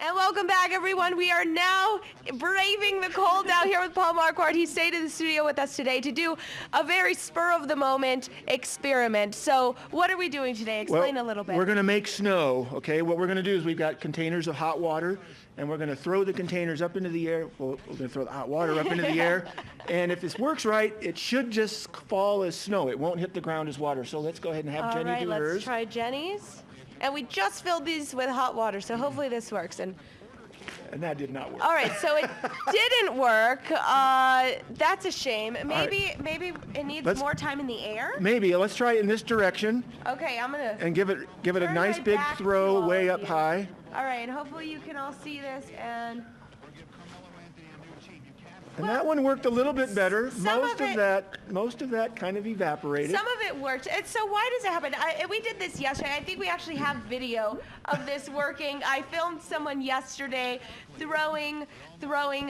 And welcome back, everyone. We are now braving the cold out here with Paul Marquardt. He stayed in the studio with us today to do a very spur-of-the-moment experiment. So what are we doing today? Explain a little bit. We're going to make snow, okay? What we're going to do is we've got containers of hot water, and we're going to throw the containers up into the air. Well, we're going to throw the hot water up into the air. And if this works right, it should just fall as snow. It won't hit the ground as water. So let's go ahead and have Jenny do hers. All right, let's try Jenny's. And we just filled these with hot water, so hopefully this works. And that did not work. all right, so it didn't work. That's a shame. Maybe it needs more time in the air. Maybe. Let's try it in this direction. Okay, I'm gonna. And give it a nice right big back throw to all way of up you. high. All right, and hopefully you can all see this. And And that one worked a little bit better. some Most of that kind of evaporated. some of it worked. And so why does it happen? We did this yesterday. I think we actually have video of this working. I filmed someone yesterday throwing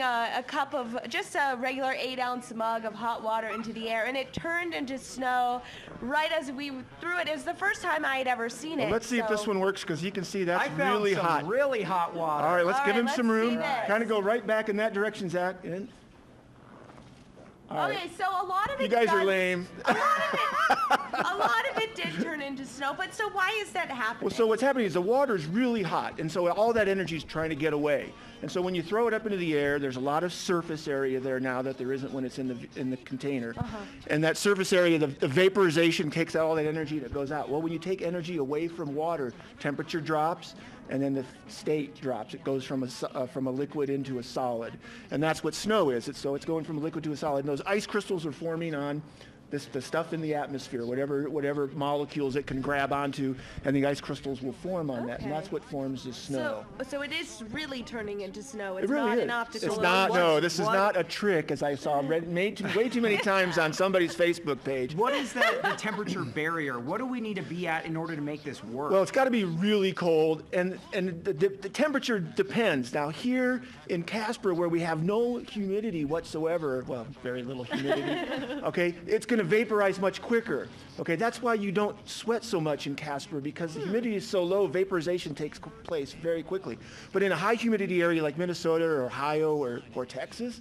a cup of just a regular 8-ounce mug of hot water into the air, and it turned into snow right as we threw it. It was the first time I had ever seen it. Let's see if this one works, because you can see that's I found really some hot. really hot water. All right, let's give him let's some room. see this. Kind of go right back in that direction, Zach. All right. Okay, so a lot of it. You guys are lame. A lot of it did turn into snow, but so why is that happening? Well, so what's happening is the water is really hot, and so all that energy is trying to get away. And so when you throw it up into the air, there's a lot of surface area there now that there isn't when it's in the container. And that surface area, the vaporization takes out all that energy that goes out. Well, when you take energy away from water, temperature drops, and then the state drops. It goes from a liquid into a solid, and that's what snow is. So it's going from a liquid to a solid. And those ice crystals are forming on the stuff in the atmosphere, whatever molecules it can grab onto, and the ice crystals will form on that, and that's what forms the snow. So it is really turning into snow. It's It really not is. an optical It's not. illusion. No, this is not a trick, as I saw made way too many times on somebody's Facebook page. What is the temperature barrier? What do we need to be at in order to make this work? Well, it's got to be really cold, and the temperature depends. Now here in Casper, where we have no humidity whatsoever, well, very little humidity, okay, it's going to vaporize much quicker. Okay, that's why you don't sweat so much in Casper, because the humidity is so low, vaporization takes place very quickly. But in a high humidity area like Minnesota or Ohio or Texas,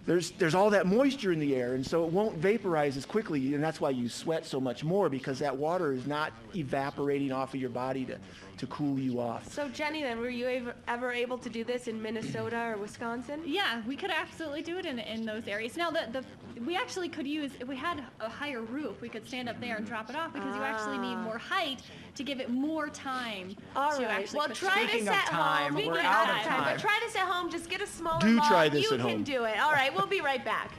there's all that moisture in the air, and so it won't vaporize as quickly, and that's why you sweat so much more, because that water is not evaporating off of your body to cool you off. So Jenny, then, were you ever able to do this in Minnesota or Wisconsin? Yeah, we could absolutely do it in those areas. Now, we actually could use, if we had a higher roof, we could stand up there and drop it off, because you actually need more height to give it more time All to right. actually Well, push try it. this Speaking of at time, home. we're Speaking out of of time. time. But try this at home. Just get a smaller Do mug. try this You at can home. do it. All right, we'll be right back.